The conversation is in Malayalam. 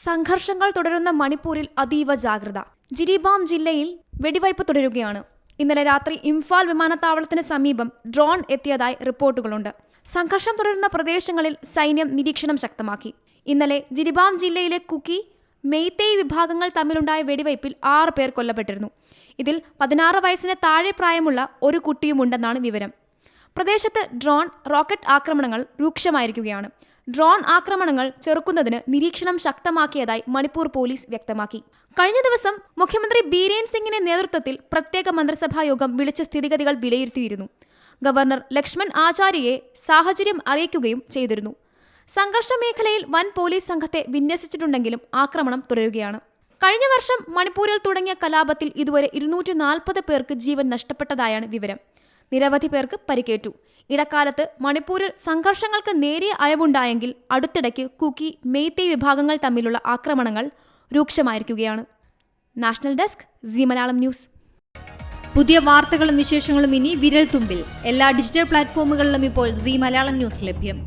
സംഘർഷങ്ങൾ തുടരുന്ന മണിപ്പൂരിൽ അതീവ ജാഗ്രത. ജിരിബാം ജില്ലയിൽ വെടിവയ്പ് തുടരുകയാണ്. ഇന്നലെ രാത്രി ഇംഫാൽ വിമാനത്താവളത്തിന് സമീപം ഡ്രോൺ എത്തിയതായി റിപ്പോർട്ടുകളുണ്ട്. സംഘർഷം തുടരുന്ന പ്രദേശങ്ങളിൽ സൈന്യം നിരീക്ഷണം ശക്തമാക്കി. ഇന്നലെ ജിരിബാം ജില്ലയിലെ കുക്കി, മെയ്തേയ് വിഭാഗങ്ങൾ തമ്മിലുണ്ടായ വെടിവയ്പിൽ 6 പേർ കൊല്ലപ്പെട്ടിരുന്നു. ഇതിൽ 16 വയസ്സിന് താഴെ പ്രായമുള്ള ഒരു കുട്ടിയുമുണ്ടെന്നാണ് വിവരം. പ്രദേശത്ത് ഡ്രോൺ, റോക്കറ്റ് ആക്രമണങ്ങൾ രൂക്ഷമായിരിക്കുകയാണ്. ഡ്രോൺ ആക്രമണങ്ങൾ ചെറുക്കുന്നതിന് നിരീക്ഷണം ശക്തമാക്കിയതായി മണിപ്പൂർ പോലീസ് വ്യക്തമാക്കി. കഴിഞ്ഞ ദിവസം മുഖ്യമന്ത്രി ബീരേൻ സിംഗിന്റെ നേതൃത്വത്തിൽ പ്രത്യേക മന്ത്രിസഭാ യോഗം വിളിച്ച സ്ഥിതിഗതികൾ വിലയിരുത്തിയിരുന്നു. ഗവർണർ ലക്ഷ്മൺ ആചാര്യയെ സാഹചര്യം അറിയിക്കുകയും ചെയ്തിരുന്നു. സംഘർഷ മേഖലയിൽ വൻ പോലീസ് സംഘത്തെ വിന്യസിച്ചിട്ടുണ്ടെങ്കിലും ആക്രമണം തുടരുകയാണ്. കഴിഞ്ഞ വർഷം മണിപ്പൂരിൽ തുടങ്ങിയ കലാപത്തിൽ ഇതുവരെ 240 പേർക്ക് ജീവൻ നഷ്ടപ്പെട്ടതായാണ് വിവരം. നിരവധി പേർക്ക് പരിക്കേറ്റു. ഇടക്കാലത്ത് മണിപ്പൂരിൽ സംഘർഷങ്ങൾക്ക് നേരിയ അയവുണ്ടായെങ്കിൽ അടുത്തിടയ്ക്ക് കുക്കി, മെയ്തേയ് വിഭാഗങ്ങൾ തമ്മിലുള്ള ആക്രമണങ്ങൾ രൂക്ഷമായിരിക്കുകയാണ്. National desk, Zee Malayalam News. പുതിയ വാർത്തകളും വിശേഷങ്ങളും ഇനി വിരൽ തുമ്പിൽ. എല്ലാ ഡിജിറ്റൽ പ്ലാറ്റ്ഫോമുകളിലും ഇപ്പോൾ സീ മലയാളം ന്യൂസ് ലഭ്യം.